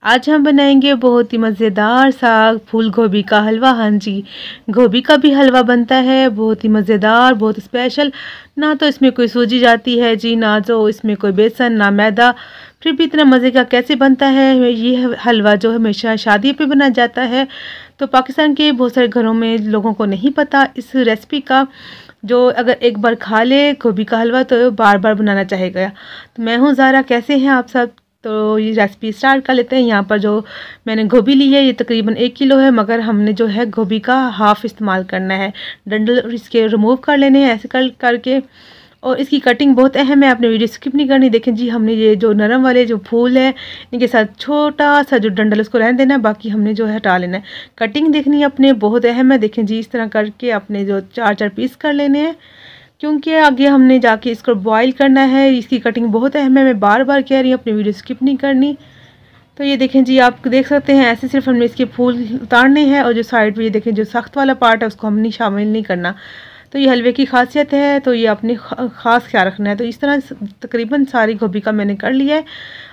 आज हम बनाएंगे बहुत ही मज़ेदार साग फूल गोभी का हलवा। हाँ जी, गोभी का भी हलवा बनता है, बहुत ही मज़ेदार, बहुत स्पेशल। ना तो इसमें कोई सूजी जाती है जी, ना तो इसमें कोई बेसन ना मैदा, फिर भी इतना मज़े का कैसे बनता है। ये हलवा जो हमेशा शादी पे बनाया जाता है, तो पाकिस्तान के बहुत सारे घरों में लोगों को नहीं पता इस रेसिपी का। जो अगर एक बार खा ले गोभी का हलवा तो बार बार बनाना चाहेगा। तो मैं हूँ ज़ारा, कैसे हैं आप सब। तो ये रेसिपी स्टार्ट कर लेते हैं। यहाँ पर जो मैंने गोभी ली है ये तकरीबन 1 किलो है, मगर हमने जो है गोभी का हाफ़ इस्तेमाल करना है। डंडल इसके रिमूव कर लेने हैं ऐसे करके। और इसकी कटिंग बहुत अहम है, आपने वीडियो स्किप नहीं करनी। देखें जी, हमने ये जो नरम वाले जो फूल है इनके साथ छोटा सा जो डंडल उसको रहने देना है, बाकी हमने जो है हटा लेना है। कटिंग देखनी है अपने, बहुत अहम है। देखें जी, इस तरह करके अपने जो 4-4 पीस कर लेने हैं, क्योंकि आगे हमने जाके इसको बॉईल करना है। इसकी कटिंग बहुत अहम है, मैं बार बार कह रही हूँ, अपनी वीडियो स्किप नहीं करनी। तो ये देखें जी, आप देख सकते हैं ऐसे सिर्फ हमने इसके फूल उतारने हैं, और जो साइड पे ये देखें जो सख्त वाला पार्ट है उसको हमने शामिल नहीं करना। तो ये हलवे की खासियत है, तो ये अपने ख़ास ख्याल रखना है। तो इस तरह तकरीबन सारी गोभी का मैंने कर लिया है।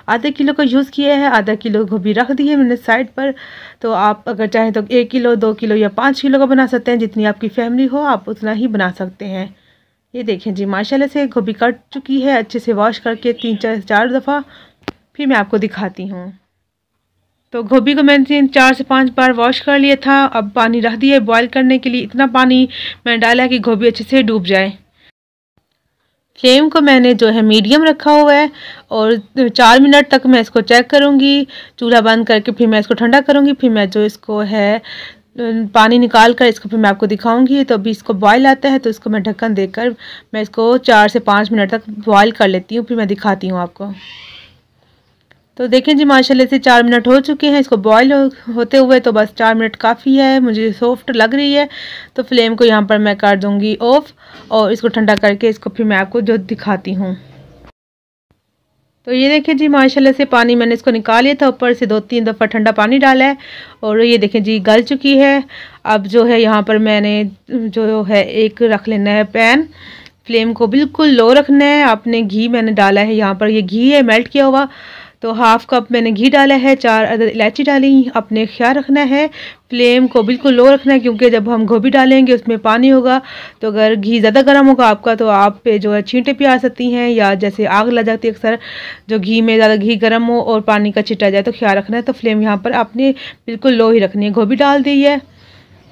आधे किलो का यूज़ किया है, आधा किलो गोभी रख दी है मैंने साइड पर। तो आप अगर चाहें तो 1 किलो 2 किलो या 5 किलो का बना सकते हैं, जितनी आपकी फैमिली हो आप उतना ही बना सकते हैं। ये देखें जी, माशाल्लाह से गोभी कट चुकी है अच्छे से, वॉश करके 3-4 दफ़ा। फिर मैं आपको दिखाती हूँ। तो गोभी को मैंने 4 से 5 बार वॉश कर लिया था। अब पानी रख दिया है बॉईल करने के लिए। इतना पानी मैंने डाला है कि गोभी अच्छे से डूब जाए। फ्लेम को मैंने जो है मीडियम रखा हुआ है, और 4 मिनट तक मैं इसको चेक करूँगी। चूल्हा बंद करके फिर मैं इसको ठंडा करूँगी। फिर मैं जो इसको है पानी निकाल कर इसको फिर मैं आपको दिखाऊंगी। तो अभी इसको बॉईल आता है, तो इसको मैं ढक्कन देकर मैं इसको 4 से 5 मिनट तक बॉईल कर लेती हूँ, फिर मैं दिखाती हूँ आपको। तो देखें जी, माशाल्लाह से 4 मिनट हो चुके हैं इसको बॉईल होते हुए। तो बस 4 मिनट काफ़ी है, मुझे सॉफ्ट लग रही है। तो फ्लेम को यहाँ पर मैं कर दूँगी ऑफ, और इसको ठंडा करके इसको फिर मैं आपको जो दिखाती हूँ। तो ये देखिए जी, माशाल्लाह से पानी मैंने इसको निकाल लिया था, ऊपर से 2-3 दफ़ा ठंडा पानी डाला है, और ये देखें जी गल चुकी है। अब जो है यहाँ पर मैंने जो है एक रख लेना है पैन। फ्लेम को बिल्कुल लो रखना है। आपने घी मैंने डाला है, यहाँ पर ये घी है मेल्ट किया हुआ। तो हाफ़ कप मैंने घी डाला है, 4 अदद इलायची डाली। अपने ख्याल रखना है, फ्लेम को बिल्कुल लो रखना है, क्योंकि जब हम गोभी डालेंगे उसमें पानी होगा। तो अगर घी ज़्यादा गर्म होगा आपका, तो आप पे जो है छींटे भी आ सकती हैं, या जैसे आग लग जाती है अक्सर जो घी में ज़्यादा घी गर्म हो और पानी का छिटा जाए। तो ख्याल रखना है। तो फ्लेम यहाँ पर आपने बिल्कुल लो ही रखनी है। गोभी डाल दी है।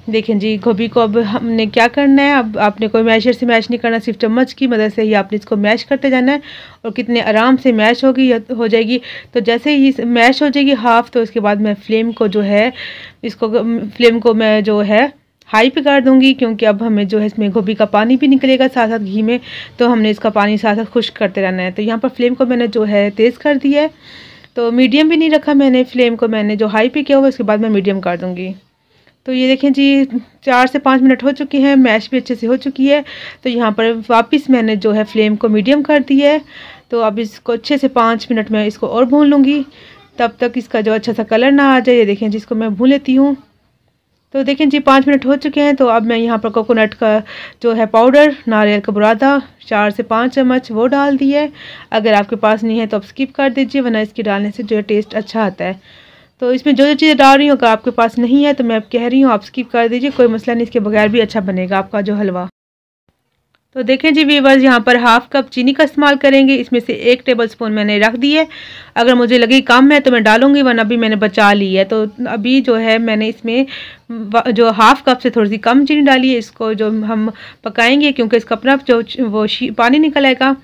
देखें जी, गोभी को अब हमने क्या करना है, अब आपने कोई मैशर से मैश नहीं करना, सिर्फ चम्मच की मदद से ही आपने इसको मैश करते जाना है, और कितने आराम से मैश होगी हो जाएगी। तो जैसे ही मैश हो जाएगी हाफ़, तो उसके बाद मैं फ्लेम को जो है फ्लेम को मैं जो है हाई पे कर दूंगी, क्योंकि अब हमें जो है इसमें गोभी का पानी भी निकलेगा साथ साथ घी में। तो हमने इसका पानी साथ साथ खुश्क करते रहना है। तो यहाँ पर फ्लेम को मैंने जो है तेज़ कर दिया है, तो मीडियम भी नहीं रखा मैंने, फ्लेम को मैंने जो हाई पे किया हुआ उसके बाद मैं मीडियम कर दूँगी। तो ये देखें जी, 4 से 5 मिनट हो चुके हैं, मैश भी अच्छे से हो चुकी है। तो यहाँ पर वापस मैंने जो है फ्लेम को मीडियम कर दी है। तो अब इसको अच्छे से 5 मिनट में इसको और भून लूँगी, तब तक इसका जो अच्छा सा कलर ना आ जाए। ये देखें जी, इसको मैं भून लेती हूँ। तो देखें जी, 5 मिनट हो चुके हैं। तो अब मैं यहाँ पर कोकोनट का जो है पाउडर, नारियल का बुरादा 4 से 5 चम्मच वो डाल दिया है। अगर आपके पास नहीं है तो आप स्किप कर दीजिए, वरना इसके डालने से जो है टेस्ट अच्छा आता है। तो इसमें जो चीज़ें डाल रही हूँ अगर आपके पास नहीं है तो मैं अब कह रही हूँ आप स्किप कर दीजिए, कोई मसला नहीं, इसके बगैर भी अच्छा बनेगा आपका जो हलवा। तो देखें जी व्यूअर्स, यहाँ पर हाफ़ कप चीनी का इस्तेमाल करेंगे। इसमें से 1 टेबलस्पून मैंने रख दी है। अगर मुझे लगे कम है तो मैं डालूंगी, वरना अभी मैंने बचा ली है। तो अभी जो है मैंने इसमें जो हाफ़ कप से थोड़ी सी कम चीनी डाली है। इसको जो हम पकाएंगे, क्योंकि इसका अपना जो वो पानी निकल आएगा।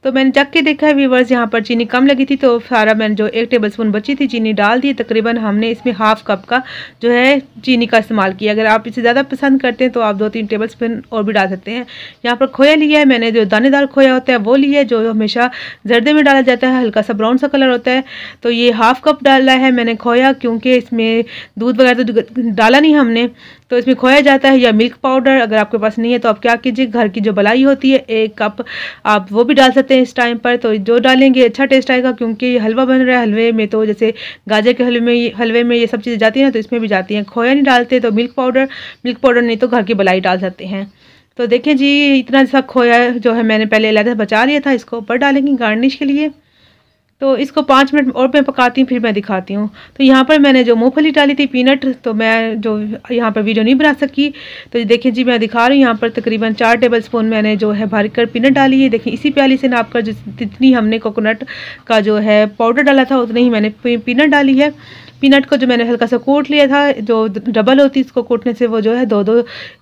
तो मैंने चख के देखा है व्यूअर्स, यहाँ पर चीनी कम लगी थी, तो सारा मैंने जो 1 टेबलस्पून बची थी चीनी डाल दी। तकरीबन हमने इसमें हाफ़ कप का जो है चीनी का इस्तेमाल किया। अगर आप इसे ज़्यादा पसंद करते हैं तो आप 2-3 टेबलस्पून और भी डाल सकते हैं। यहाँ पर खोया लिया है मैंने, जो दानेदार खोया होता है वो लिया है, जो हमेशा जर्दे में डाला जाता है, हल्का सा ब्राउन सा कलर होता है। तो ये हाफ़ कप डाला है मैंने खोया, क्योंकि इसमें दूध वगैरह तो डाला नहीं हमने, तो इसमें खोया जाता है, या मिल्क पाउडर। अगर आपके पास नहीं है तो आप क्या कीजिए, घर की जो मलाई होती है 1 कप आप वो भी डाल सकते हैं इस टाइम पर। तो जो डालेंगे अच्छा टेस्ट आएगा, क्योंकि ये हलवा बन रहा है। हलवे में तो जैसे गाजर के हलवे में ये सब चीज़ें जाती हैं ना, तो इसमें भी जाती हैं। खोया नहीं डालते तो मिल्क पाउडर नहीं तो घर की मलाई डाल सकते हैं। तो देखें जी, इतना सा खोया जो है मैंने पहले अलग बचा लिया था, इसको ऊपर डालेंगे गार्निश के लिए। तो इसको 5 मिनट और मैं पकाती हूँ, फिर मैं दिखाती हूँ। तो यहाँ पर मैंने जो मूंगफली डाली थी पीनट, तो मैं जो यहाँ पर वीडियो नहीं बना सकी, तो देखिए जी मैं दिखा रही हूँ। यहाँ पर तकरीबन 4 टेबलस्पून मैंने जो है भर कर पीनट डाली है। देखिए इसी प्याली से नाप कर जितनी हमने कोकोनट का जो है पाउडर डाला था उतनी ही मैंने पीनट डाली है। पीनट को जो मैंने हल्का सा कोट लिया था, जो डबल होती है इसको कोटने से वो जो है दो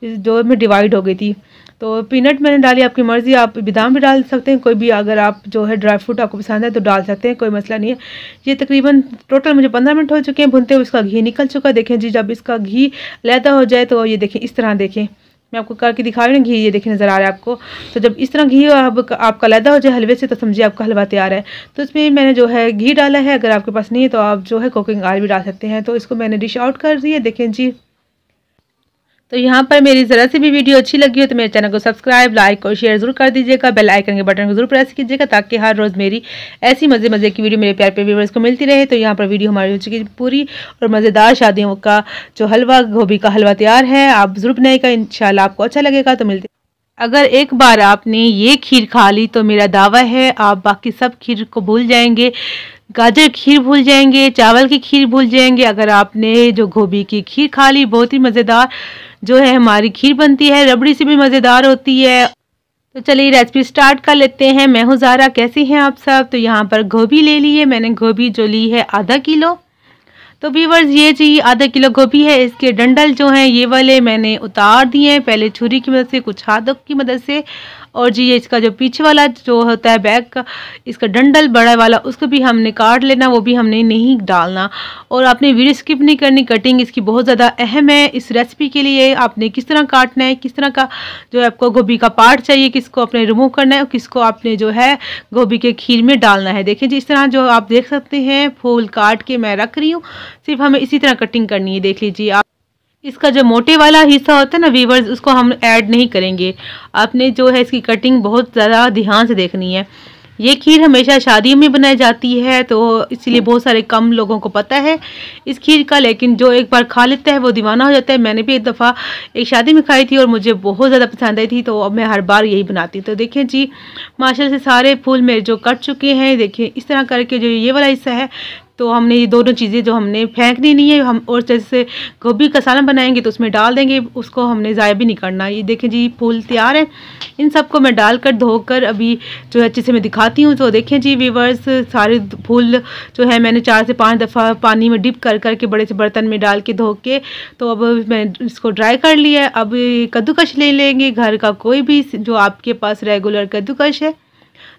जो में डिवाइड हो गई थी। तो पीनट मैंने डाली, आपकी मर्ज़ी, आप बादाम भी डाल सकते हैं, कोई भी अगर आप जो है ड्राई फ्रूट आपको पसंद है तो डाल सकते हैं, कोई मसला नहीं है। ये तकरीबन टोटल मुझे 15 मिनट हो चुके हैं भुनते हुए। इसका घी निकल चुका है। देखें जी जब इसका घी अलहदा हो जाए तो ये देखें इस तरह, देखें मैं आपको करके दिखा रही हूँ घी, ये देखें नज़र आ रहा है आपको। तो जब इस तरह घी आपका अलहदा हो जाए हलवे से, तो समझिए आपका हलवा तैयार है। तो इसमें मैंने जो है घी डाला है, अगर आपके पास नहीं है तो आप जो है कुकिंग ऑयल भी डाल सकते हैं। तो इसको मैंने डिश आउट कर दी है, देखें जी। तो यहाँ पर मेरी ज़रा सी भी वीडियो अच्छी लगी हो तो मेरे चैनल को सब्सक्राइब, लाइक और शेयर ज़रूर कर दीजिएगा। बेल आइकन के बटन को जरूर प्रेस कीजिएगा ताकि हर रोज़ मेरी ऐसी मज़े की वीडियो मेरे प्यारे प्यारे व्यूअर्स को मिलती रहे। तो यहाँ पर वीडियो हमारी हो चुकी पूरी और मज़ेदार शादियों का जो हलवा, गोभी का हलवा तैयार है। आप ज़रूर बनाइएगा, इंशाल्लाह आपको अच्छा लगेगा। तो मिलते, अगर एक बार आपने ये खीर खा ली तो मेरा दावा है आप बाकी सब खीर को भूल जाएंगे। गाजर खीर भूल जाएंगे, चावल की खीर भूल जाएंगे। अगर आपने जो गोभी की खीर खा ली, बहुत ही मज़ेदार जो है हमारी खीर बनती है, रबड़ी से भी मज़ेदार होती है। तो चलिए रेसिपी स्टार्ट कर लेते हैं। मैं हूँ ज़ारा, कैसी हैं आप सब। तो यहाँ पर गोभी ले ली है मैंने, गोभी जो ली है आधा किलो। तो व्यूअर्स ये जी आधा किलो गोभी है, इसके डंडल जो हैं ये वाले मैंने उतार दिए हैं, पहले छुरी की मदद से, कुछ हाथों की मदद से। और जी ये इसका जो पीछे वाला जो होता है बैक का, इसका डंडल बड़ा वाला, उसको भी हमने काट लेना, वो भी हमने नहीं डालना। और आपने वीडियो स्किप नहीं करनी, कटिंग इसकी बहुत ज़्यादा अहम है इस रेसिपी के लिए। आपने किस तरह काटना है, किस तरह का जो है आपको गोभी का पार्ट चाहिए, किसको आपने रिमूव करना है और किसको आपने जो है गोभी के खीर में डालना है। देखिए जी इस तरह जो आप देख सकते हैं फूल काट के मैं रख रही हूँ, सिर्फ हमें इसी तरह कटिंग करनी है। देख लीजिए आप, इसका जो मोटे वाला हिस्सा होता है ना व्यूअर्स, उसको हम ऐड नहीं करेंगे। आपने जो है इसकी कटिंग बहुत ज़्यादा ध्यान से देखनी है। ये खीर हमेशा शादियों में बनाई जाती है, तो इसलिए बहुत सारे कम लोगों को पता है इस खीर का, लेकिन जो एक बार खा लेता है वो दीवाना हो जाता है। मैंने भी एक दफ़ा एक शादी में खाई थी और मुझे बहुत ज़्यादा पसंद आई थी, तो अब मैं हर बार यही बनाती हूँ। तो देखिए जी माशाल्लाह से सारे फूल मेरे जो कट चुके हैं। देखिए इस तरह करके जो ये वाला हिस्सा है, तो हमने ये दोनों चीज़ें जो हमने फेंकनी नहीं है, हम और जैसे गोभी का सालन बनाएंगे तो उसमें डाल देंगे, उसको हमने ज़ाया भी नहीं करना। ये देखें जी फूल तैयार है, इन सबको मैं डालकर धोकर अभी जो है अच्छे से मैं दिखाती हूँ। तो देखें जी व्यूअर्स सारे फूल जो है मैंने 4 से 5 दफ़ा पानी में डिप कर करके बड़े से बर्तन में डाल के धो के, तो अब मैं इसको ड्राई कर लिया है। अब कद्दूकश ले लेंगे, घर का कोई भी जो आपके पास रेगुलर कद्दूकश है।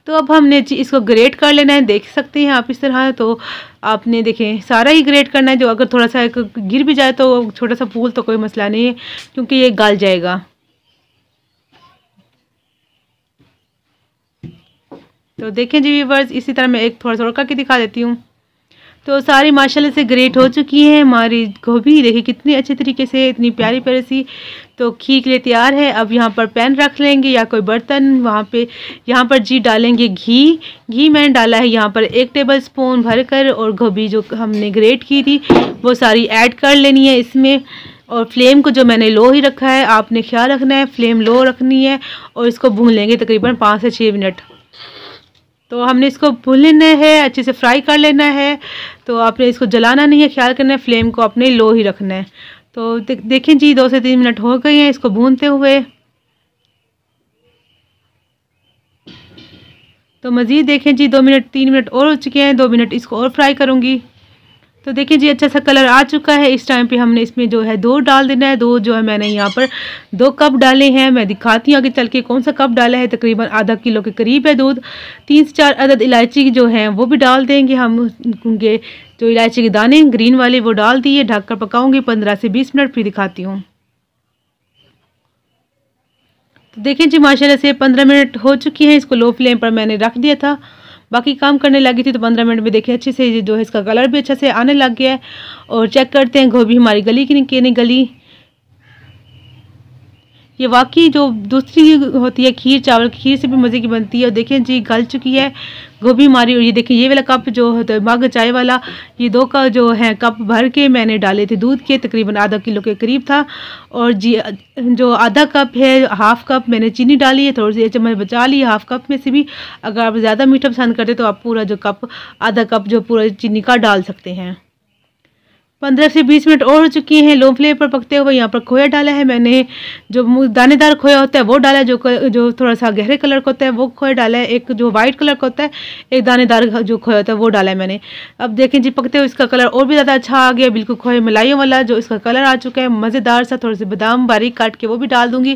तो अब हमने इसको ग्रेट कर लेना है, देख सकते हैं आप इस तरह। तो आपने देखें सारा ही ग्रेट करना है, जो अगर थोड़ा सा गिर भी जाए तो छोटा सा फूल तो कोई मसला नहीं है, क्योंकि ये गल जाएगा। तो देखें जी व्यूअर्स इसी तरह मैं एक थोड़ा सा और करके दिखा देती हूँ। तो सारी माशाल्लाह से ग्रेट हो चुकी है हमारी गोभी, देखिए कितनी अच्छे तरीके से, इतनी प्यारी प्यारी सी तो खीर के लिए तैयार है। अब यहाँ पर पैन रख लेंगे या कोई बर्तन, वहाँ पे यहाँ पर जी डालेंगे घी। घी मैंने डाला है यहाँ पर 1 टेबल स्पून भर कर, और गोभी जो हमने ग्रेट की थी वो सारी ऐड कर लेनी है इसमें। और फ्लेम को जो मैंने लो ही रखा है, आपने ख्याल रखना है फ्लेम लो रखनी है, और इसको भून लेंगे तकरीबन 5 से 6 मिनट। तो हमने इसको भून लेना है, अच्छे से फ्राई कर लेना है। तो आपने इसको जलाना नहीं है, ख्याल करना है फ्लेम को अपने लो ही रखना है। तो देखें जी 2 से 3 मिनट हो गए हैं इसको भूनते हुए। तो मज़ीद देखें जी 2 मिनट 3 मिनट और हो चुके हैं, 2 मिनट इसको और फ्राई करूँगी। तो देखिए जी अच्छा सा कलर आ चुका है। इस टाइम पे हमने इसमें जो है दूध डाल देना है। दूध जो है मैंने यहाँ पर 2 कप डाले हैं, मैं दिखाती हूँ आगे चल के कौन सा कप डाला है, तकरीबन आधा किलो के करीब है दूध। 3 से 4 अदद इलायची जो हैं वो भी डाल देंगे हम, उनके जो इलायची के दाने ग्रीन वाले वो डाल दिए। ढककर पकाऊंगी 15 से 20 मिनट, फिर दिखाती हूँ। तो देखें जी माशाल्लाह से 15 मिनट हो चुकी हैं, इसको लो फ्लेम पर मैंने रख दिया था, बाकी काम करने लगी थी। तो 15 मिनट में देखिए अच्छे से जो है इसका कलर भी अच्छा से आने लग गया है। और चेक करते हैं गोभी हमारी गली की नहीं गली। ये वाकई जो दूसरी होती है खीर, चावल की खीर से भी मज़े की बनती है। और देखें जी गल चुकी है गोभी हमारी। और ये देखें ये वाला कप जो होता है मग चाय वाला, ये 2 का जो है कप भर के मैंने डाले थे दूध के, तकरीबन आधा किलो के करीब था। और जी जो आधा कप है, हाफ़ कप मैंने चीनी डाली है, थोड़ी सी 1 चम्मच बचा ली हाफ़ कप में से भी। अगर आप ज़्यादा मीठा पसंद करते तो आप पूरा जो कप, आधा कप जो पूरा चीनी का डाल सकते हैं। 15 से 20 मिनट और हो चुकी हैं लो फ्लेम पर पकते हुए। यहाँ पर खोया डाला है मैंने, जो दानेदार खोया होता है वो डाला है, जो थोड़ा सा गहरे कलर का होता है वो खोया डाला है, एक जो वाइट कलर का होता है, एक दानेदार जो खोया होता है वो डाला है मैंने। अब देखें जी पकते हुए इसका कलर और भी ज़्यादा अच्छा आ गया, बिल्कुल खोए मलाइयों वाला जो इसका कलर आ चुका है, मज़ेदार सा। थोड़े से बादाम बारीक काट के वो भी डाल दूँगी,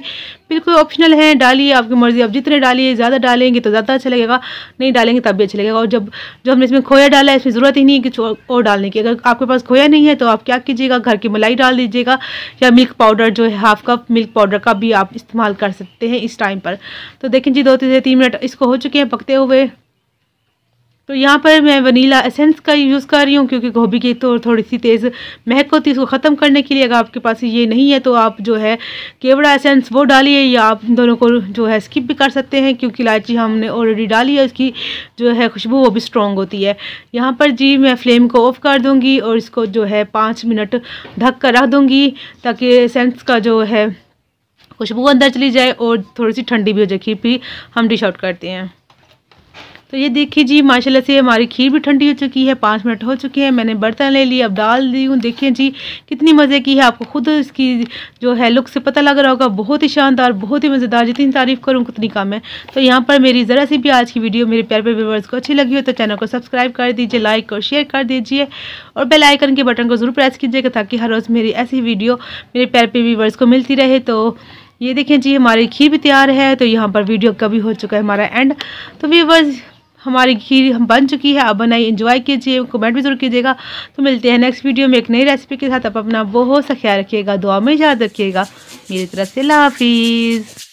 बिल्कुल ऑप्शनल है, डालिए आपकी मर्ज़ी। आप जितने डालिए, ज़्यादा डालेंगे तो ज़्यादा अच्छा लगेगा, नहीं डालेंगे तब भी अच्छा लगेगा। और जो हमने इसमें खोया डाला है इसमें ज़रूरत ही नहीं है कि और डालने की। अगर आपके पास खोया नहीं है तो आप क्या कीजिएगा, घर की मलाई डाल दीजिएगा, या मिल्क पाउडर जो है हाफ़ कप मिल्क पाउडर का भी आप इस्तेमाल कर सकते हैं इस टाइम पर। तो देखें जी 2 से 3 मिनट इसको हो चुके हैं पकते हुए। तो यहाँ पर मैं वनीला एसेंस का यूज़ कर रही हूँ, क्योंकि गोभी की तो थोड़ी सी तेज़ महक होती है, इसको ख़त्म करने के लिए। अगर आपके पास ये नहीं है तो आप जो है केवड़ा एसेंस वो डालिए, या आप दोनों को जो है स्किप भी कर सकते हैं, क्योंकि इलायची हमने ऑलरेडी डाली है, उसकी जो है खुशबू वो भी स्ट्रॉन्ग होती है। यहाँ पर जी मैं फ्लेम को ऑफ कर दूँगी और इसको जो है 5 मिनट ढक कर रख दूँगी, ताकि एसेंस का जो है खुशबू अंदर चली जाए और थोड़ी सी ठंडी भी हो जाए। खीर भी हम डिश आउट करते हैं। तो ये देखिए जी माशाल्लाह से हमारी खीर भी ठंडी हो चुकी है, 5 मिनट हो चुके हैं। मैंने बर्तन ले लिया, अब डाल दी हूँ। देखिए जी कितनी मज़े की है, आपको खुद इसकी जो है लुक से पता लग रहा होगा, बहुत ही शानदार, बहुत ही मज़ेदार, जितनी तारीफ़ करूँ उतनी कम है। तो यहाँ पर मेरी ज़रा सी भी आज की वीडियो मेरे प्यारे प्यारे व्यूअर्स को अच्छी लगी हो तो चैनल को सब्सक्राइब कर दीजिए, लाइक और शेयर कर दीजिए, और बेल आइकन के बटन को ज़रूर प्रेस कीजिएगा, ताकि हर रोज़ मेरी ऐसी वीडियो मेरे प्यारे प्यारे व्यूअर्स को मिलती रहे। तो ये देखें जी हमारी खीर भी तैयार है। तो यहाँ पर वीडियो का भी हो चुका है हमारा एंड। तो व्यूअर्स हमारी खीर हम बन चुकी है, अब बनाइए, एंजॉय कीजिए, कमेंट भी जरूर कीजिएगा। तो मिलते हैं नेक्स्ट वीडियो में एक नई रेसिपी के साथ। आप अपना बहुत सा ख्याल रखिएगा, दुआ में याद रखिएगा। मेरी तरफ से अल्लाह हाफिज़।